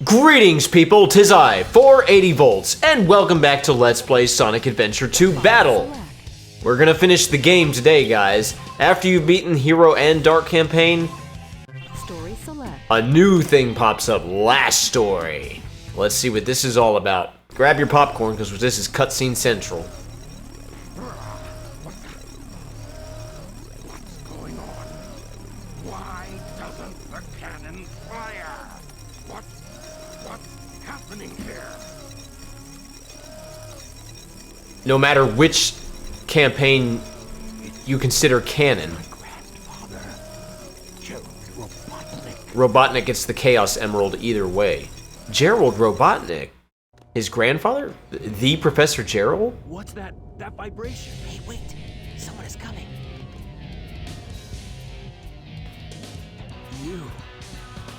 Greetings people, 'tis I, 480 volts, and welcome back to Let's Play Sonic Adventure 2 Battle. We're gonna finish the game today, guys. After you've beaten Hero and Dark campaign, a new thing pops up, Last Story. Let's see what this is all about. Grab your popcorn, because this is Cutscene Central. No matter which campaign you consider canon, Robotnik gets the Chaos Emerald either way. Gerald Robotnik? His grandfather? The Professor Gerald? What's that vibration? Hey, wait. Someone is coming.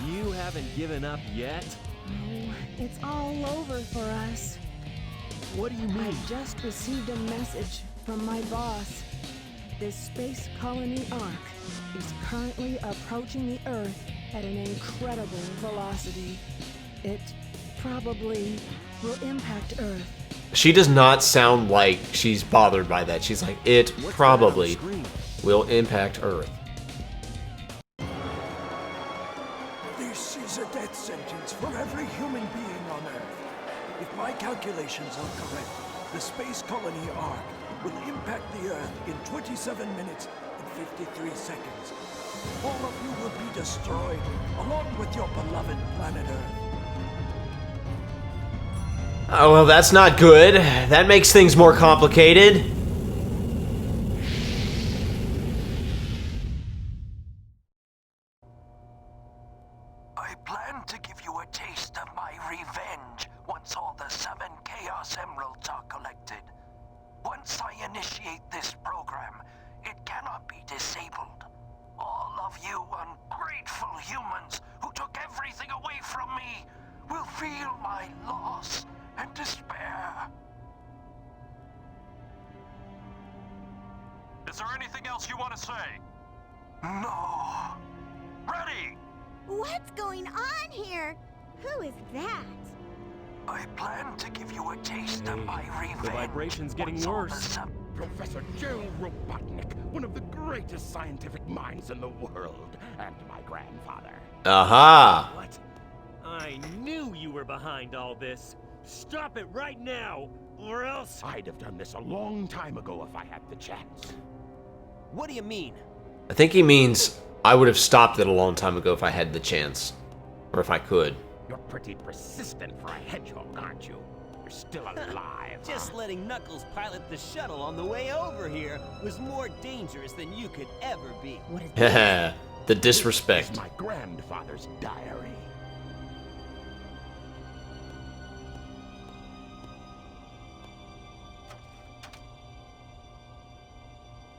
You haven't given up yet? Oh, it's all over for us. What do you mean? I just received a message from my boss. This space colony Ark is currently approaching the Earth at an incredible velocity. It probably will impact Earth. She does not sound like she's bothered by that. She's like, it probably will impact Earth. This is a death sentence for every human being on Earth. If my calculations are correct, the space colony Ark will impact the Earth in 27 minutes and 53 seconds. All of you will be destroyed, along with your beloved planet Earth. Oh, well, that's not good. That makes things more complicated. I plan to give you a taste of my revenge once all the 7 Chaos Emeralds are collected. Once I initiate this program, it cannot be disabled. All of you ungrateful humans who took everything away from me will feel my loss and despair. Is there anything else you want to say? No. Ready! What's going on here? Who is that? I plan to give you a taste of my revenge. The vibration's getting once all worse. the seven- Professor Gerald Robotnik, one of the greatest scientific minds in the world, and my grandfather. Aha! What? I knew you were behind all this. Stop it right now, or else... I'd have done this a long time ago if I had the chance. What do you mean? I think he means I would have stopped it a long time ago if I had the chance. Or if I could. You're pretty persistent for a hedgehog, aren't you? You're still alive. Just letting Knuckles pilot the shuttle on the way over here was more dangerous than you could ever be. What is Haha, the It's disrespect. my grandfather's diary.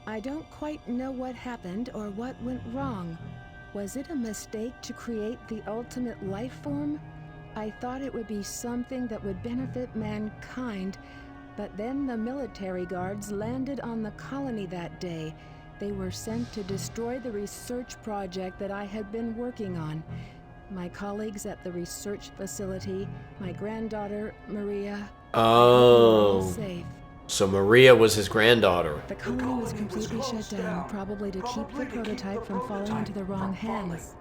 I don't quite know what happened or what went wrong. Was it a mistake to create the ultimate life form? I thought it would be something that would benefit mankind, but then the military guards landed on the colony that day. They were sent to destroy the research project that I had been working on. My colleagues at the research facility, my granddaughter, Maria, were all Oh. safe. So Maria was his granddaughter. The colony was completely shut down, probably to keep the prototype from falling into the wrong hands.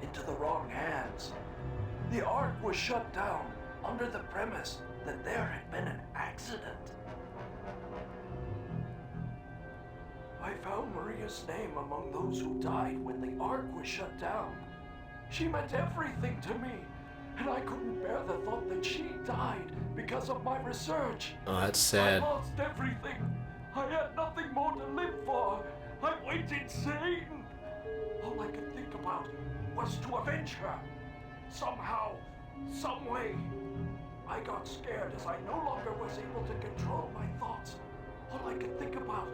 The Ark was shut down under the premise that there had been an accident. I found Maria's name among those who died when the Ark was shut down. She meant everything to me, and I couldn't bear the thought that she died because of my research. Oh, that's sad. I lost everything. I had nothing more to live for. I went insane. All I could think about was to avenge her. Somehow, some way. I got scared as I no longer was able to control my thoughts. All I could think about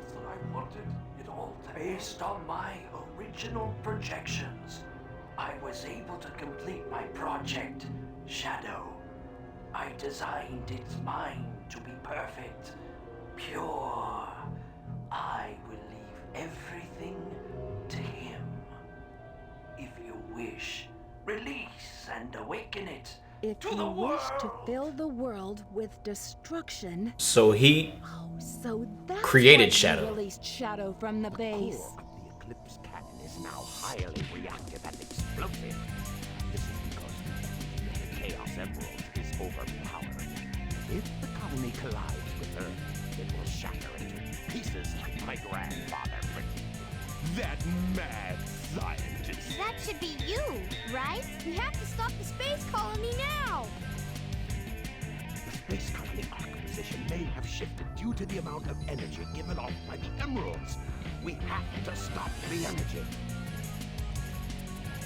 was that I wanted it all to end. Based on my original projections, I was able to complete my project, Shadow. I designed its mind to be perfect, pure. I will leave everything to him. If you wish, release and awaken it If To you the wish to world! fill the world with destruction, So he so that's created why you Shadow. released Shadow from the base. Core of the Eclipse cannon is now highly reactive and explosive. This is because the Chaos Emerald is overpowered. If the colony collides with Earth, it will shatter into pieces like my grandfather predicted. That mad scientist. That should be you, right? We have to stop the space colony now. The space colony arc position may have shifted due to the amount of energy given off by the emeralds. We have to stop the energy.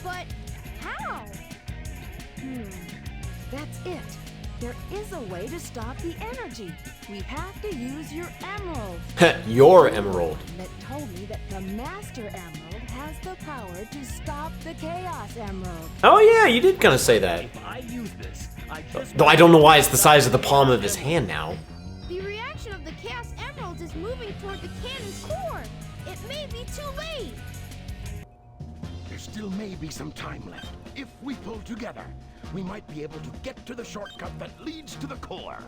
But how? That's it. There is a way to stop the energy. We have to use your emerald. Your emerald. That told me that the Master Emerald has the power to stop the Chaos Emerald. Oh yeah, you did kind of say that. If I use this, I just... Though I don't know why it's the size of the palm of his hand now. The reaction of the Chaos Emeralds is moving toward the cannon's core. It may be too late. There still may be some time left. If we pull together, we might be able to get to the shortcut that leads to the core.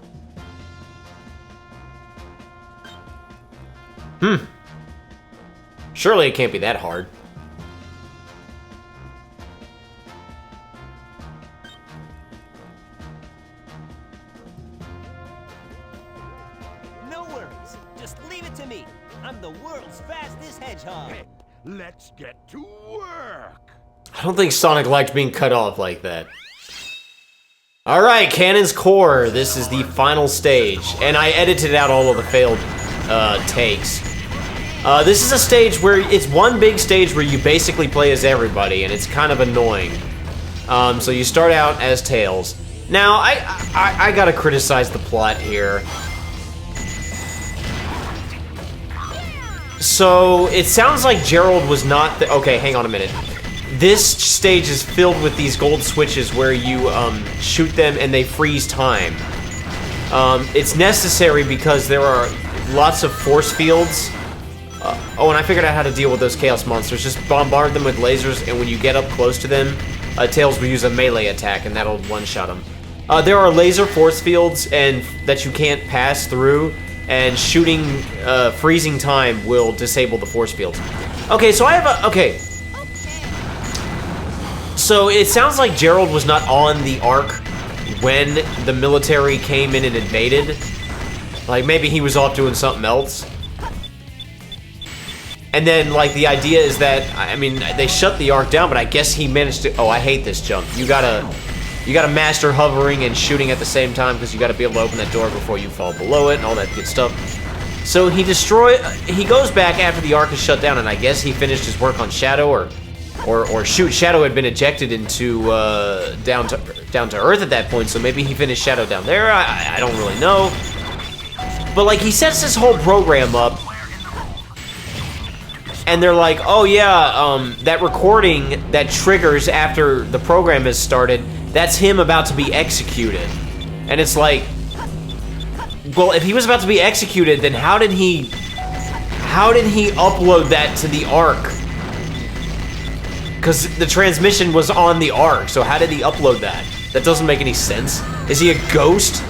Surely it can't be that hard. No worries. Just leave it to me. I'm the world's fastest hedgehog. Hey, let's get to work. I don't think Sonic liked being cut off like that. Alright, Cannon's Core. This is the final stage. And I edited out all of the failed takes. This is a stage where it's one big stage where you basically play as everybody, and it's kind of annoying. So you start out as Tails. Now, I gotta criticize the plot here. So, it sounds like Gerald was not the— okay, hang on a minute. This stage is filled with these gold switches where you shoot them and they freeze time. It's necessary because there are lots of force fields. Oh, and I figured out how to deal with those chaos monsters. Just bombard them with lasers, and when you get up close to them, Tails will use a melee attack, and that'll one-shot them. There are laser force fields and that you can't pass through, and shooting freezing time will disable the force fields. Okay, so I have a— okay. So it sounds like Gerald was not on the Ark when the military came in and invaded. Like, maybe he was off doing something else. And then, like, the idea is that, I mean, they shut the Ark down, but I guess he managed to— oh, I hate this jump. You gotta master hovering and shooting at the same time, because you gotta be able to open that door before you fall below it and all that good stuff. So he goes back after the Ark is shut down, and I guess he finished his work on Shadow, or shoot, Shadow had been ejected into, down to Earth at that point, so maybe he finished Shadow down there, I don't really know. But, like, he sets this whole program up, and they're like, oh yeah, that recording that triggers after the program has started, that's him about to be executed. And it's like, well, if he was about to be executed, then how did he upload that to the Ark? Because the transmission was on the Ark, so how did he upload that? That doesn't make any sense. Is he a ghost?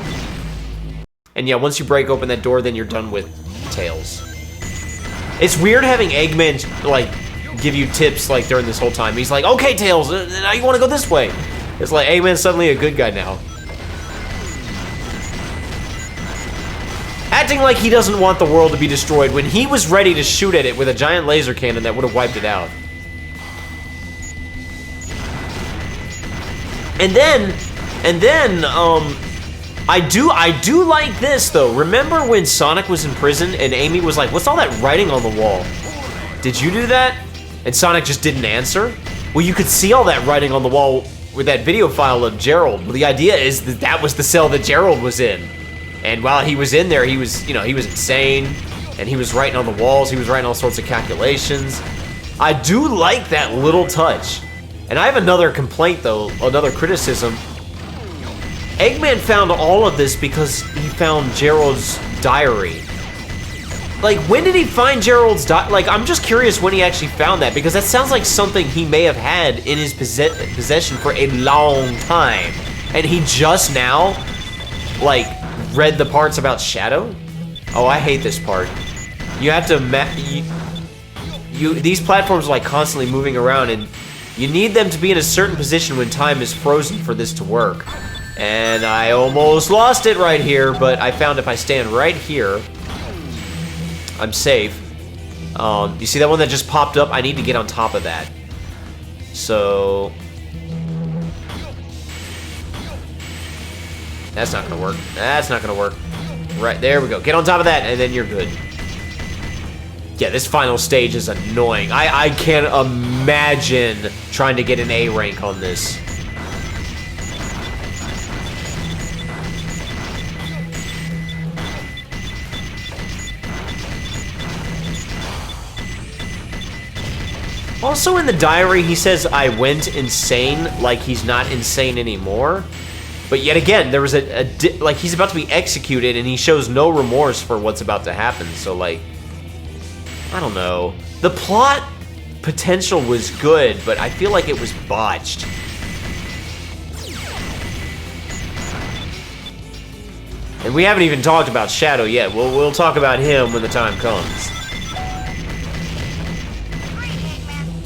And yeah, once you break open that door, then you're done with Tails. It's weird having Eggman, like, give you tips, like, during this whole time. He's like, okay, Tails, now you want to go this way. It's like, Eggman's suddenly a good guy now. Acting like he doesn't want the world to be destroyed when he was ready to shoot at it with a giant laser cannon that would have wiped it out. And then, I do like this, though. Remember when Sonic was in prison and Amy was like, what's all that writing on the wall? Did you do that? And Sonic just didn't answer? Well, you could see all that writing on the wall with that video file of Gerald. Well, the idea is that that was the cell that Gerald was in. And while he was in there, he was, you know, he was insane. And he was writing on the walls. He was writing all sorts of calculations. I do like that little touch. And I have another complaint, though, another criticism. Eggman found all of this because he found Gerald's diary. Like, when did he find Gerald's diary? Like, I'm just curious when he actually found that, because that sounds like something he may have had in his possession for a long time. And he just now, like, read the parts about Shadow? Oh, I hate this part. You have to these platforms are like constantly moving around, and you need them to be in a certain position when time is frozen for this to work. And I almost lost it right here, but I found if I stand right here, I'm safe. You see that one that just popped up? I need to get on top of that. So... that's not gonna work. That's not gonna work. Right, there we go. Get on top of that, and then you're good. Yeah, this final stage is annoying. I can't imagine trying to get an A rank on this. Also in the diary, he says, I went insane, like he's not insane anymore. But yet again, there was like, he's about to be executed, and he shows no remorse for what's about to happen, so, like, I don't know. The plot potential was good, but I feel like it was botched. And we haven't even talked about Shadow yet. We'll talk about him when the time comes.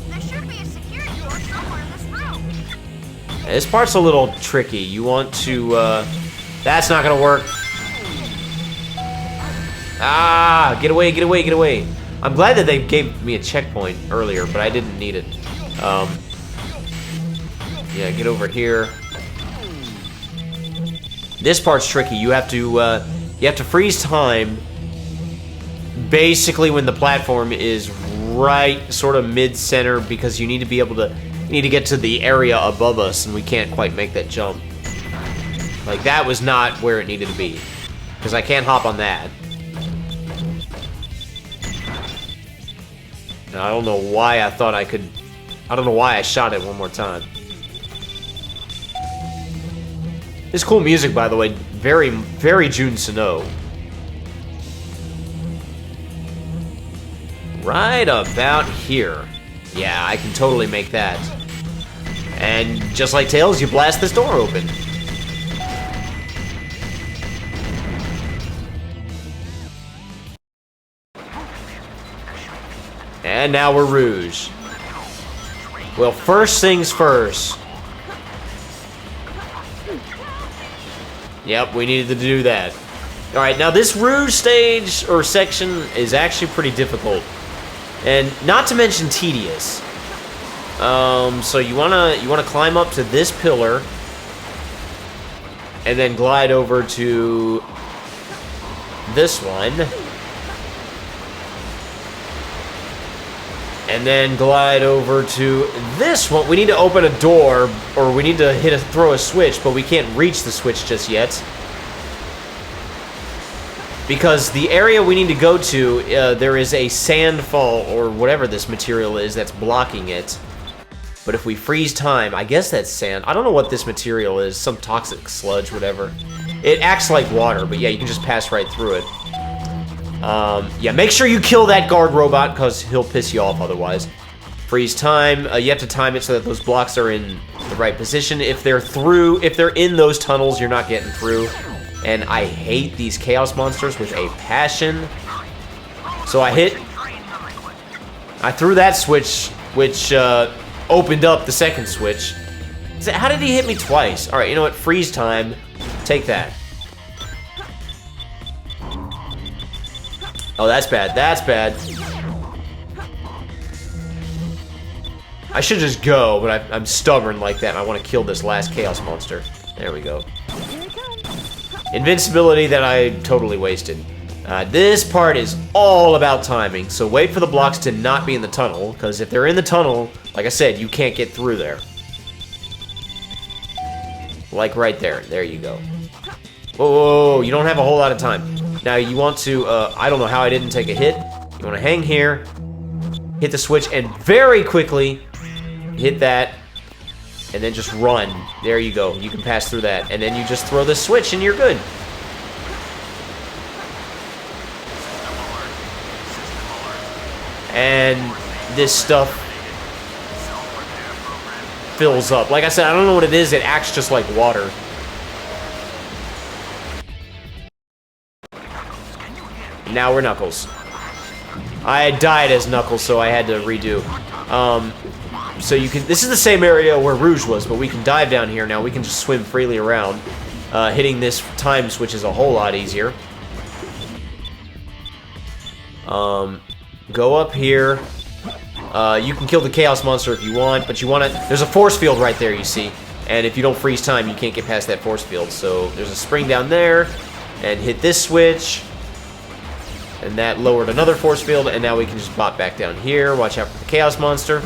There should be a security door somewhere in this room. This part's a little tricky. You want to, that's not gonna work. Ah, get away, get away, get away. I'm glad that they gave me a checkpoint earlier, but I didn't need it. Yeah, get over here. This part's tricky. You have to freeze time basically when the platform is right sort of mid-center, because you need to be able to, you need to get to the area above us, and we can't quite make that jump. Like, that was not where it needed to be, because I can't hop on that. And I don't know why I thought I could, I don't know why I shot it one more time. This cool music, by the way, very, very Jun Snow. Right about here. Yeah, I can totally make that. And just like Tails, you blast this door open. And now we're Rouge. Well, first things first. Yep, we needed to do that. Alright, now this Rouge stage, or section, is actually pretty difficult. And not to mention tedious. So you wanna climb up to this pillar, and then glide over to this one. And then glide over to this one. We need to open a door, or we need to throw a switch, but we can't reach the switch just yet. Because the area we need to go to, there is a sand fall, or whatever this material is, that's blocking it. But if we freeze time, I guess that's sand. I don't know what this material is, some toxic sludge, whatever. It acts like water, but yeah, you can just pass right through it. Yeah, make sure you kill that guard robot, because he'll piss you off otherwise. Freeze time, you have to time it so that those blocks are in the right position. If they're in those tunnels, you're not getting through. And I hate these chaos monsters with a passion. So I threw that switch, which opened up the second switch. How did he hit me twice? Alright, you know what, freeze time, take that. Oh, that's bad. That's bad. I should just go, but I'm stubborn like that. And I want to kill this last chaos monster. There we go. Invincibility that I totally wasted. This part is all about timing, so wait for the blocks to not be in the tunnel, because if they're in the tunnel, like I said, you can't get through there. Like right there. There you go. Whoa, whoa, whoa, you don't have a whole lot of time. Now you want to, I don't know how I didn't take a hit. You want to hang here, hit the switch, and very quickly hit that, and then just run. There you go. You can pass through that. And then you just throw the switch and you're good. And this stuff fills up. Like I said, I don't know what it is. It acts just like water. Now we're Knuckles. I died as Knuckles, so I had to redo. So you can. This is the same area where Rouge was, but we can dive down here now. We can just swim freely around. Hitting this time switch is a whole lot easier. Go up here. You can kill the Chaos Monster if you want, but you want to... There's a force field right there, you see. And if you don't freeze time, you can't get past that force field. So there's a spring down there, and hit this switch. And that lowered another force field, and now we can just pop back down here. Watch out for the Chaos Monster.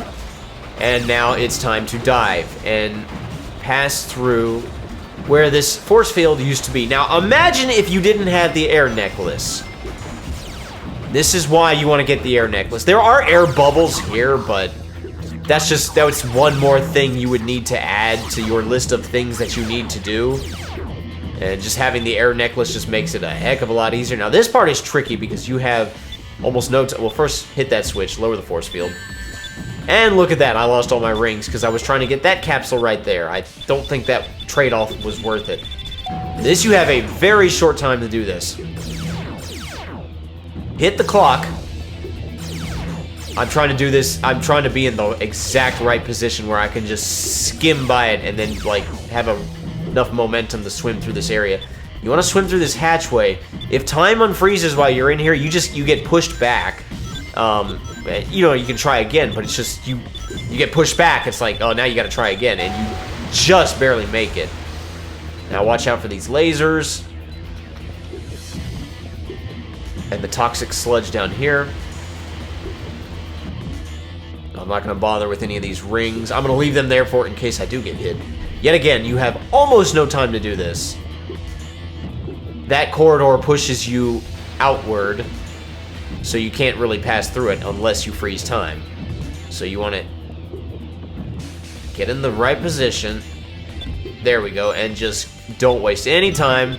And now it's time to dive and pass through where this force field used to be. Now imagine if you didn't have the air necklace. This is why you want to get the air necklace. There are air bubbles here, but that's one more thing you would need to add to your list of things that you need to do. And just having the air necklace just makes it a heck of a lot easier. Now this part is tricky because you have almost no time. Well, first hit that switch, lower the force field. And look at that, I lost all my rings because I was trying to get that capsule right there. I don't think that trade-off was worth it. This, you have a very short time to do this. Hit the clock. I'm trying to do this. I'm trying to be in the exact right position where I can just skim by it and then, like, have enough momentum to swim through this area. You want to swim through this hatchway. If time unfreezes while you're in here, you get pushed back. You know, you can try again, but it's just, you get pushed back. It's like, oh, now you got to try again, and you just barely make it. Now watch out for these lasers. And the toxic sludge down here. I'm not going to bother with any of these rings. I'm going to leave them there for it in case I do get hit. Yet again, you have almost no time to do this. That corridor pushes you outward, so you can't really pass through it unless you freeze time. So you want to get in the right position. There we go, and just don't waste any time.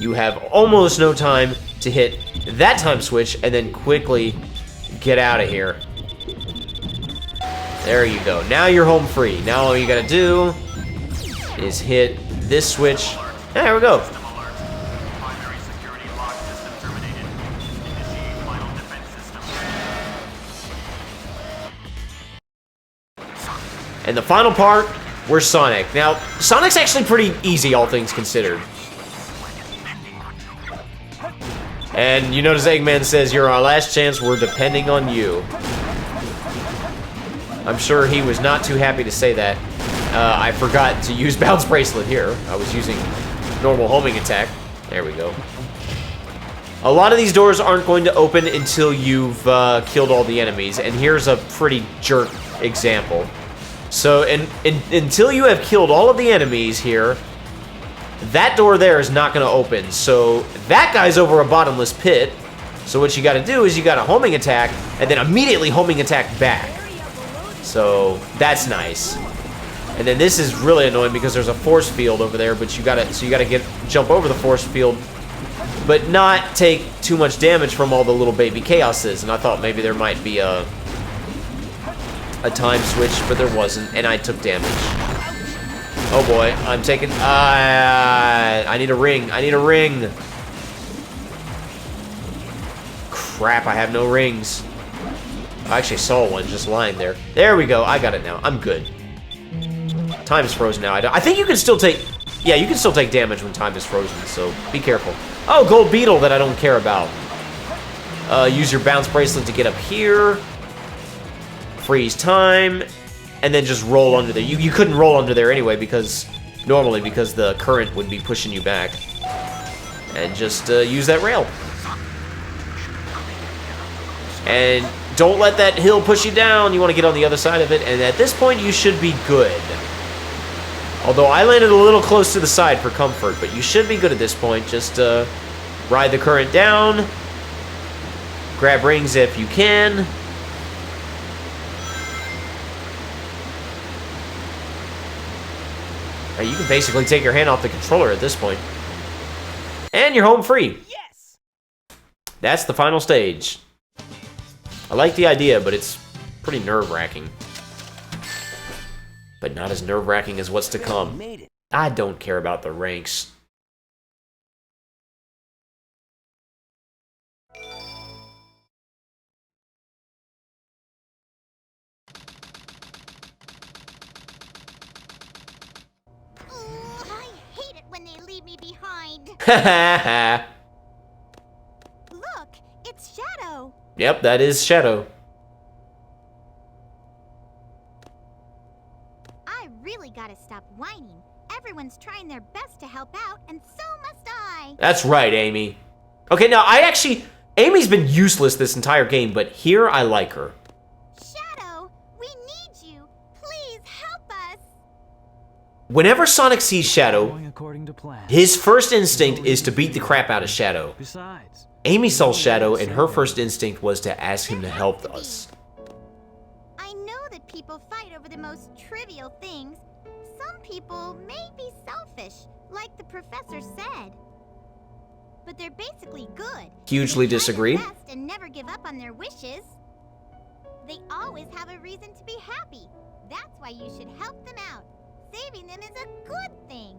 You have almost no time to hit that time switch and then quickly get out of here. There you go. Now you're home free. Now all you gotta do is hit this switch. There we go. And the final part, we're Sonic. Now, Sonic's actually pretty easy, all things considered. And you notice Eggman says, "You're our last chance, we're depending on you." I'm sure he was not too happy to say that. I forgot to use Bounce Bracelet here. I was using normal homing attack. There we go. A lot of these doors aren't going to open until you've killed all the enemies, and here's a pretty jerk example. So, until you have killed all of the enemies here, that door there is not going to open. So, that guy's over a bottomless pit. So, what you got to do is you got to homing attack, and then immediately homing attack back. So, that's nice. And then this is really annoying because there's a force field over there, but you got to jump over the force field, but not take too much damage from all the little baby chaoses. And I thought maybe there might be a time switch, but there wasn't, and I took damage. Oh boy, I'm taking... I need a ring. I need a ring. Crap, I have no rings. I actually saw one just lying there. There we go. I got it now. I'm good. Time is frozen now. I think you can still take... Yeah, you can still take damage when time is frozen, so be careful. Oh, gold beetle that I don't care about. Use your bounce bracelet to get up here. Freeze time. And then just roll under there. You couldn't roll under there anyway because... Normally, because the current would be pushing you back. And just use that rail. And don't let that hill push you down. You want to get on the other side of it. And at this point, you should be good. Although I landed a little close to the side for comfort. But you should be good at this point. Just ride the current down. Grab rings if you can. You can basically take your hand off the controller at this point. And you're home free. Yes! That's the final stage. I like the idea, but it's pretty nerve-wracking. But not as nerve-wracking as what's to come. I don't care about the ranks. Ha Look, it's Shadow. Yep, that is Shadow. I really gotta stop whining. Everyone's trying their best to help out, and so must I. That's right, Amy. Okay, now Amy's been useless this entire game, but here I like her. Shadow, we need you. Please help us. Whenever Sonic sees Shadow, Going according to plan. his first instinct is to beat the crap out of Shadow. Besides, Amy saw Shadow, and her first instinct was to ask him to help us. I know that people fight over the most trivial things. Some people may be selfish, like the professor said. But they're basically good. Hugely They try disagree. their best and never give up on their wishes. They always have a reason to be happy. That's why you should help them out. Saving them is a good thing.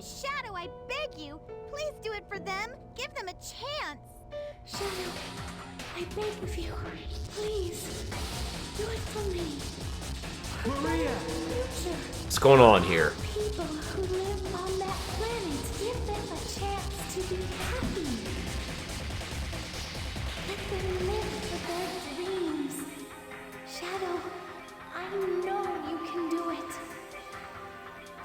Shadow, I beg you, please do it for them. Give them a chance. Shadow, I beg of you, please, do it for me. Maria! Future. What's going on here? People who live on that planet, give them a chance to be happy. Let them live for their dreams. Shadow, I know you can do it.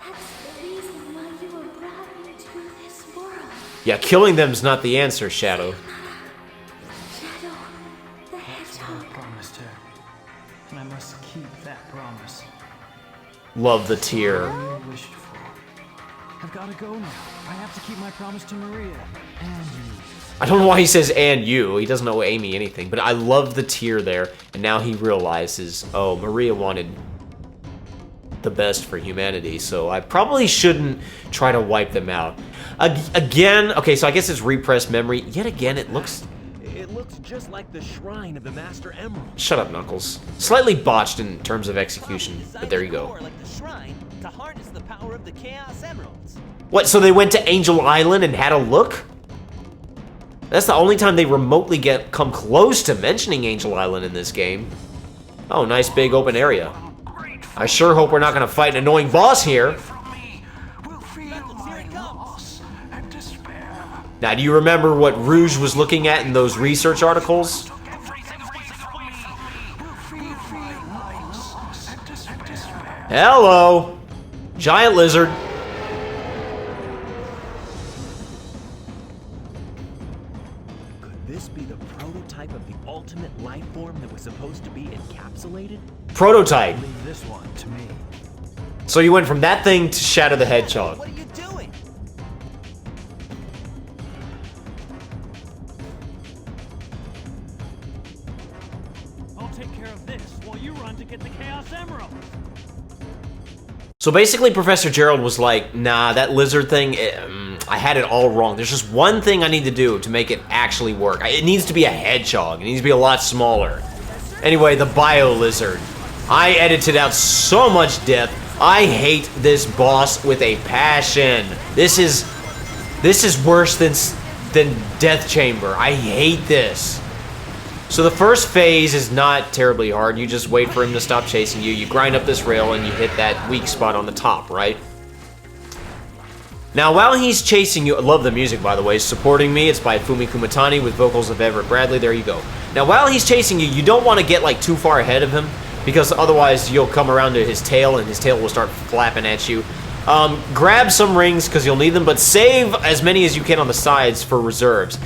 That's the reason why you were brought into this world. Yeah, killing them's not the answer, Shadow. Shadow, the I hedgehog. promised her, and I must keep that promise. Love the tear. Maria wished for. I've got to go now. I have to keep my promise to Maria and you. I don't know why he says "and you." He doesn't know Amy anything, but I love the tear there. And now he realizes, oh, Maria wanted the best for humanity, so I probably shouldn't try to wipe them out. Again, okay, so I guess it's repressed memory. Yet again, it looks... It looks just like the shrine of the Master Emerald. Shut up, Knuckles. Slightly botched in terms of execution, but there you go. More like the shrine to harness the power of the Chaos Emeralds. What, so they went to Angel Island and had a look? That's the only time they remotely come close to mentioning Angel Island in this game. Oh, nice big open area. I sure hope we're not going to fight an annoying boss here. Now, do you remember what Rouge was looking at in those research articles? Hello! Giant lizard. Could this be the prototype of the ultimate life form that was supposed to be encapsulated? Prototype. Leave this one to me. So you went from that thing to Shadow the Hedgehog. What are you doing? I'll take care of this while you run to get the Chaos Emerald. So basically, Professor Gerald was like, nah, that lizard thing, I had it all wrong. There's just one thing I need to do to make it actually work. It needs to be a hedgehog. It needs to be a lot smaller. Anyway, the Bio Lizard. I edited out so much death. I hate this boss with a passion. This is worse than Death Chamber. I hate this. So the first phase is not terribly hard. You just wait for him to stop chasing you. You grind up this rail and you hit that weak spot on the top, right? Now, while he's chasing you, I love the music, by the way. Supporting Me, it's by Fumi Kumatani with vocals of Everett Bradley. There you go. Now, while he's chasing you, you don't want to get like too far ahead of him because otherwise you'll come around to his tail and his tail will start flapping at you. Grab some rings because you'll need them, but save as many as you can on the sides for reserves.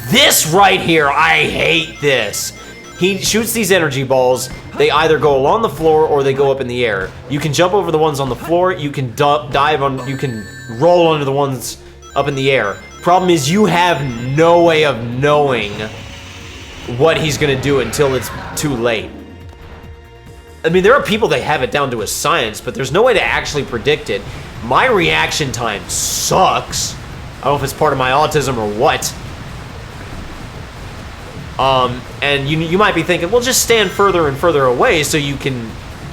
This right here, I hate this. He shoots these energy balls. They either go along the floor or they go up in the air. You can jump over the ones on the floor. You can dive on. You can roll under the ones up in the air. Problem is, you have no way of knowing what he's gonna do until it's too late. I mean, there are people that have it down to a science, but there's no way to actually predict it. My reaction time sucks. I don't know if it's part of my autism or what. And you might be thinking, well, just stand further and further away so you can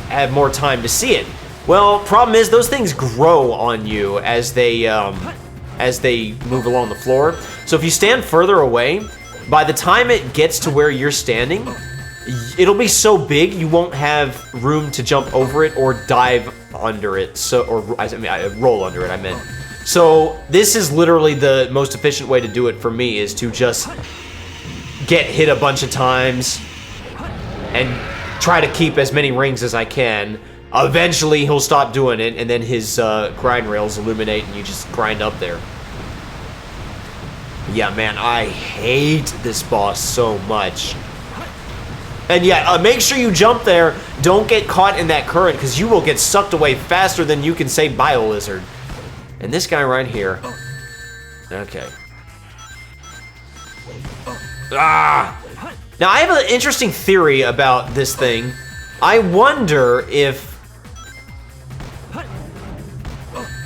have more time to see it. Well, problem is those things grow on you as they move along the floor. So if you stand further away, by the time it gets to where you're standing, it'll be so big you won't have room to jump over it or dive under it. Roll under it, I meant. So this is literally the most efficient way to do it for me, is to just get hit a bunch of times and try to keep as many rings as I can. Eventually he'll stop doing it, and then his grind rails illuminate and you just grind up there. Yeah, man, I hate this boss so much. And yeah, make sure you jump there. Don't get caught in that current, because you will get sucked away faster than you can say Bio-Lizard. And this guy right here. Okay. Ah! Now, I have an interesting theory about this thing. I wonder if...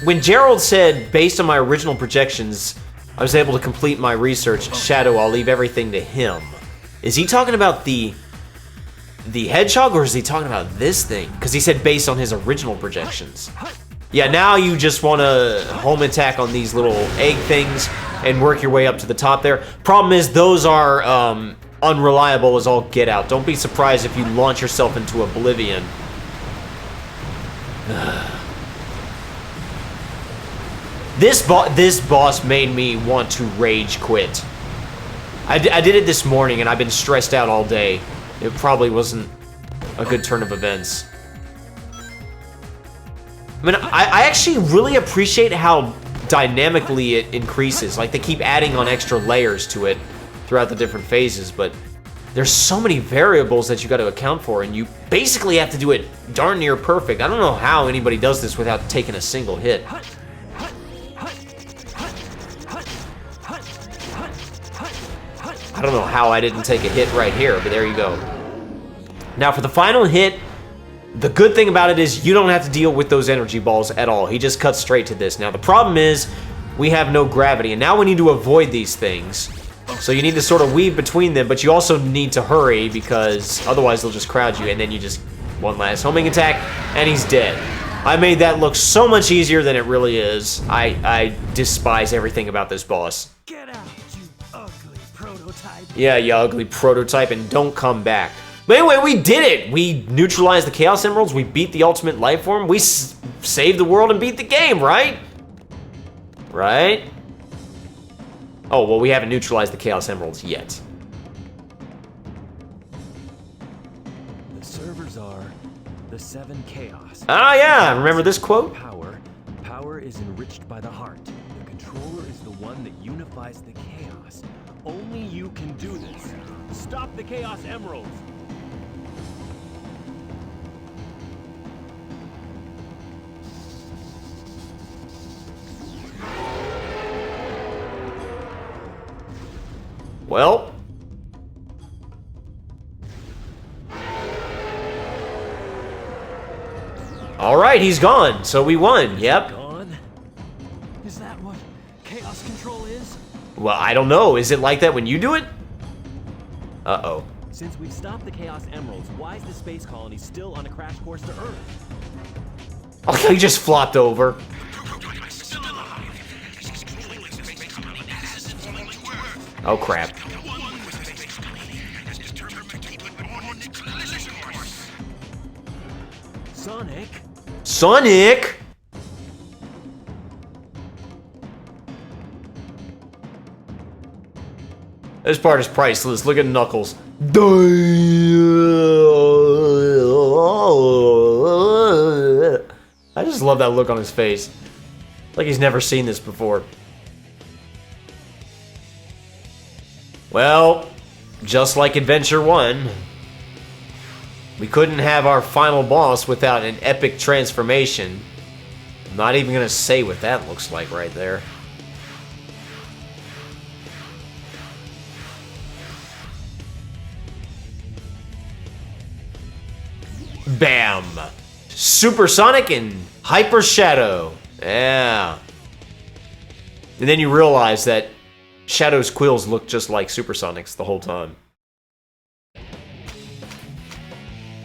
When Gerald said, based on my original projections, I was able to complete my research, Shadow, I'll leave everything to him. Is he talking about the hedgehog, or is he talking about this thing? Because he said based on his original projections. Yeah, now you just want to home attack on these little egg things and work your way up to the top there. Problem is, those are unreliable as all get out. Don't be surprised if you launch yourself into oblivion. This boss made me want to rage quit. I did it this morning, and I've been stressed out all day. It probably wasn't a good turn of events. I mean, I actually really appreciate how dynamically it increases. Like, they keep adding on extra layers to it throughout the different phases, but there's so many variables that you got to account for, and you basically have to do it darn near perfect. I don't know how anybody does this without taking a single hit. I don't know how I didn't take a hit right here, but there you go. Now for the final hit, the good thing about it is you don't have to deal with those energy balls at all. He just cuts straight to this. Now the problem is we have no gravity, and now we need to avoid these things. So you need to sort of weave between them, but you also need to hurry, because otherwise they'll just crowd you, and then you just one last homing attack, and he's dead. I made that look so much easier than it really is. I despise everything about this boss. Get out, you ugly prototype. Yeah, you ugly prototype, and don't come back. But anyway, we did it! We neutralized the Chaos Emeralds, we beat the Ultimate Life Form, we saved the world and beat the game, right? Right? Oh, well, we haven't neutralized the Chaos Emeralds yet. The servers are the 7 Chaos. Ah, yeah, remember this quote? Power is enriched by the heart. The controller is the one that unifies the chaos. Only you can do this. Stop the Chaos Emeralds! Well. Alright, he's gone, so we won, yep. Gone? Is that what chaos control is? Well, I don't know. Is it like that when you do it? Uh-oh. Since we've stopped the Chaos Emeralds, why is the space colony still on a crash course to Earth? Oh, he just flopped over. Oh, crap. Sonic? Sonic? This part is priceless. Look at Knuckles. I just love that look on his face. Like he's never seen this before. Well, just like Adventure 1, we couldn't have our final boss without an epic transformation. I'm not even gonna say what that looks like right there. Bam! Supersonic and Hyper Shadow. Yeah. And then you realize that Shadow's quills look just like Supersonic's the whole time.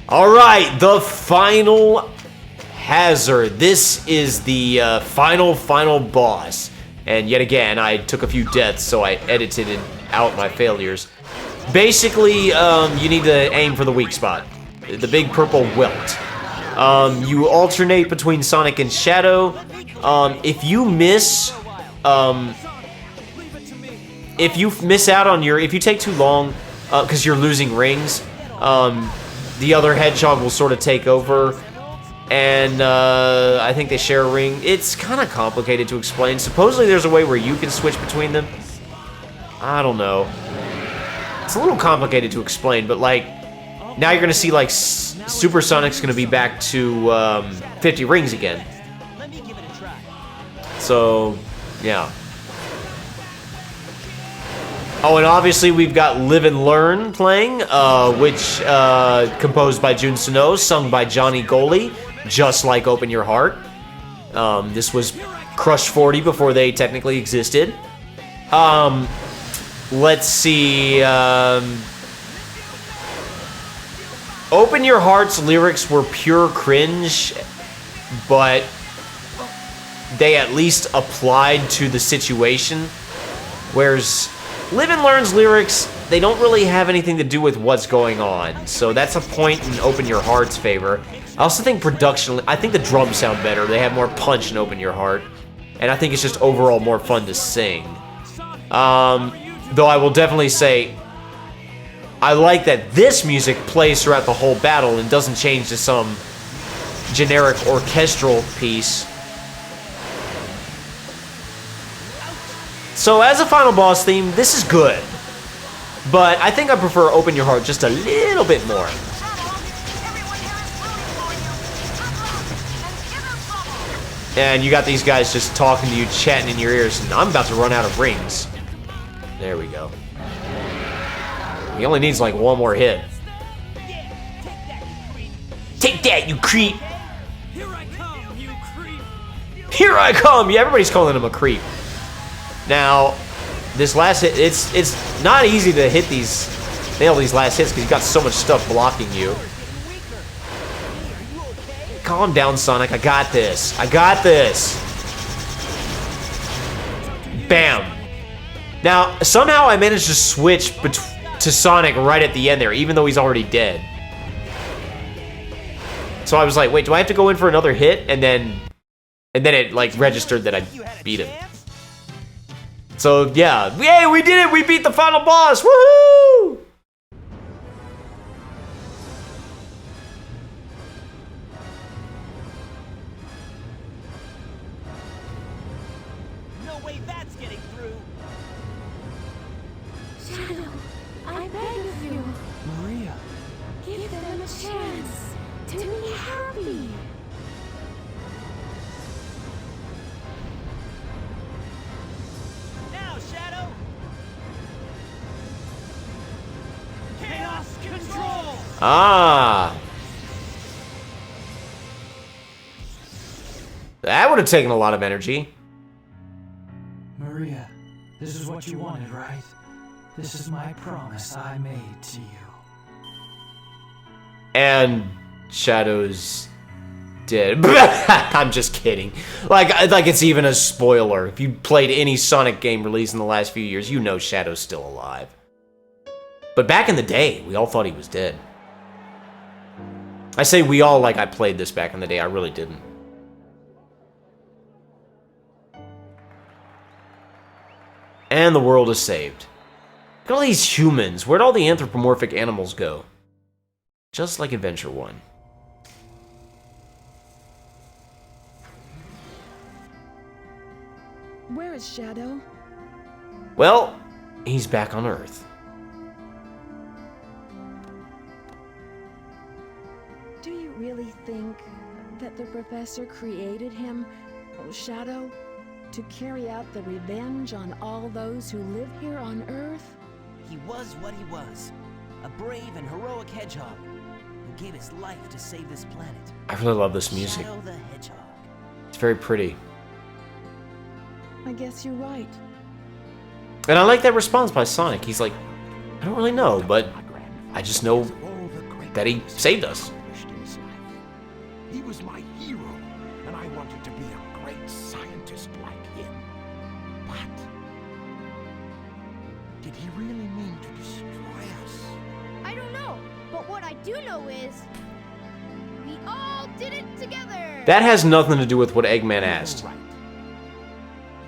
Alright, the final hazard. This is the final boss. And yet again, I took a few deaths, so I edited out my failures. Basically, you need to aim for the weak spot. The big purple welt. You alternate between Sonic and Shadow. If you miss, if you miss out on your, if you take too long, because you're losing rings, the other Hedgehog will sort of take over. And I think they share a ring. It's kind of complicated to explain. Supposedly there's a way where you can switch between them. I don't know. It's a little complicated to explain, but like, now you're gonna see like Super Sonic's gonna be back to 50 rings again. So, yeah. Oh, and obviously we've got Live and Learn playing, which composed by Jun Sano, sung by Johnny Goli, just like Open Your Heart. This was Crush 40 before they technically existed. Let's see. Open Your Heart's lyrics were pure cringe, but they at least applied to the situation. Whereas Live and Learn's lyrics, they don't really have anything to do with what's going on. So that's a point in Open Your Heart's favor. I also think production, I think the drums sound better. They have more punch in Open Your Heart. And I think it's just overall more fun to sing. Though I will definitely say, I like that this music plays throughout the whole battle and doesn't change to some generic orchestral piece. So as a final boss theme, this is good. But I think I prefer Open Your Heart just a little bit more. And you got these guys just talking to you, chatting in your ears, and I'm about to run out of rings. There we go. He only needs like one more hit. Take that, you creep! Here I come, you creep! Here I come! Yeah, everybody's calling him a creep. Now, this last hit, it's not easy to hit these, nail these last hits because you've got so much stuff blocking you. Calm down, Sonic. I got this. I got this. Bam. Now, somehow I managed to switch to Sonic right at the end there, even though he's already dead. So I was like, wait, do I have to go in for another hit? And then it like registered that I beat him. So yeah, yay, we did it! We beat the final boss! Woohoo! No way that's getting through. Shadow, I beg of you, Maria. give them a chance to be happy. Now, Shadow. Chaos control. Ah. That would have taken a lot of energy. Maria, this is what you wanted, right? This is my promise I made to you. And Shadow's dead. I'm just kidding. Like it's even a spoiler. If you played any Sonic game released in the last few years, you know Shadow's still alive. But back in the day, we all thought he was dead. I say we all like I played this back in the day. I really didn't. And the world is saved. Look at all these humans. Where'd all the anthropomorphic animals go? Just like Adventure 1. Where is Shadow? Well, he's back on Earth. Do you really think that the professor created him, Shadow, to carry out the revenge on all those who live here on Earth? He was what he was. A brave and heroic hedgehog who gave his life to save this planet. I really love this music. Shadow the Hedgehog. It's very pretty. I guess you're right. And I like that response by Sonic. He's like, I don't really know, but I just know that he saved us. He was my hero, and I wanted to be a great scientist like him. But did he really mean to destroy us? I don't know, but what I do know is we all did it together! That has nothing to do with what Eggman asked. Right.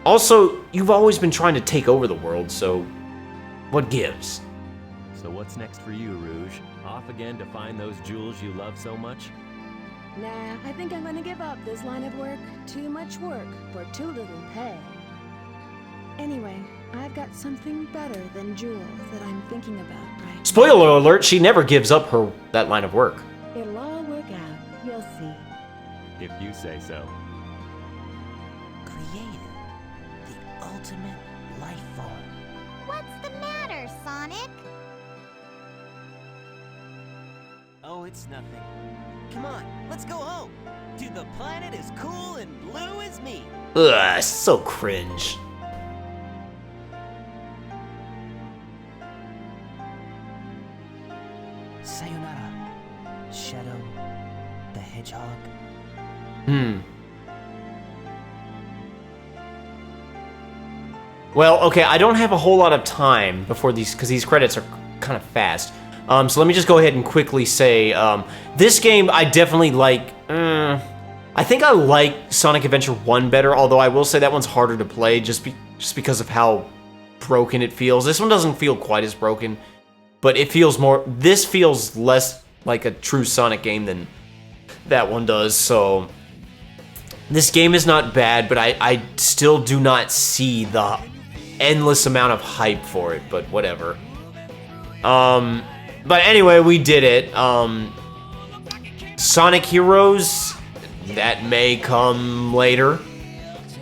Also, you've always been trying to take over the world, so what gives? So what's next for you, Rouge? Off again to find those jewels you love so much? Nah, I think I'm gonna give up this line of work. Too much work for too little pay. Anyway, I've got something better than jewels that I'm thinking about right now. Spoiler alert, she never gives up that line of work. It'll all work out. You'll see. If you say so. Created the ultimate life form. What's the matter, Sonic? Oh, it's nothing. Come on, let's go home. To the planet as cool and blue as me. Ugh, so cringe. Sayonara, Shadow the Hedgehog. Well, okay, I don't have a whole lot of time before these, because these credits are kind of fast. So let me just go ahead and quickly say, this game I definitely like. I think I like Sonic Adventure 1 better, although I will say that one's harder to play just because of how broken it feels. This one doesn't feel quite as broken, but it feels more. This feels less like a true Sonic game than that one does. So this game is not bad, but I still do not see the endless amount of hype for it. But whatever. But anyway, we did it. Sonic Heroes, that may come later.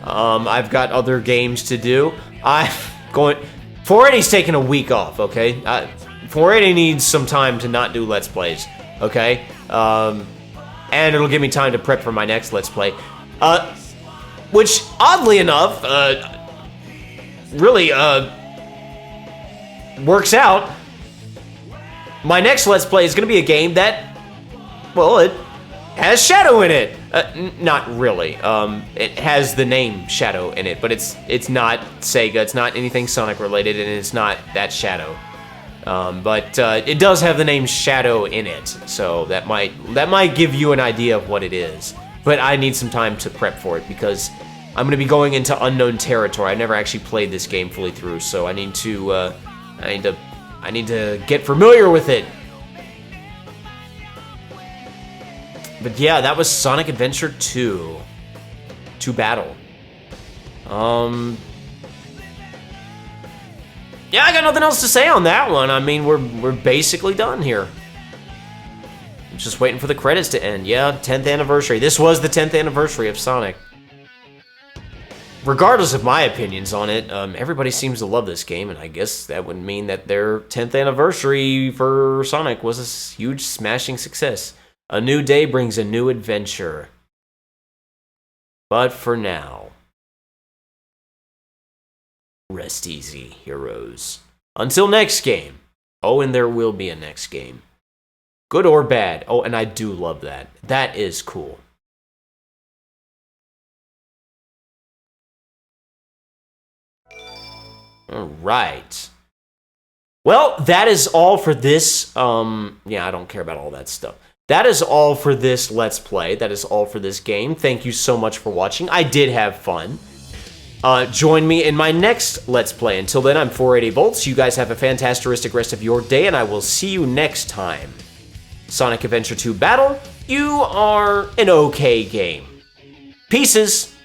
I've got other games to do. 480's taking a week off, okay? 480 needs some time to not do Let's Plays, okay? And it'll give me time to prep for my next Let's Play. Which, oddly enough, really, works out. My next Let's Play is going to be a game that, well, it has Shadow in it. Not really. It has the name Shadow in it, but it's not Sega. It's not anything Sonic related, and it's not that Shadow. But it does have the name Shadow in it, so that might give you an idea of what it is. But I need some time to prep for it because I'm going to be going into unknown territory. I never actually played this game fully through, so I need to get familiar with it. But yeah, that was Sonic Adventure 2. To Battle. Yeah, I got nothing else to say on that one. I mean, we're basically done here. I'm just waiting for the credits to end. Yeah, 10th anniversary. This was the 10th anniversary of Sonic. Regardless of my opinions on it, everybody seems to love this game, and I guess that would mean that their 10th anniversary for Sonic was a huge smashing success. A new day brings a new adventure. But for now, rest easy, heroes. Until next game. Oh, and there will be a next game. Good or bad. Oh, and I do love that. That is cool. All right. Well, that is all for this. Yeah, I don't care about all that stuff. That is all for this Let's Play. That is all for this game. Thank you so much for watching. I did have fun. Join me in my next Let's Play. Until then, I'm 480 Volts. You guys have a fantastic rest of your day, and I will see you next time. Sonic Adventure 2 Battle, you are an okay game. Pieces.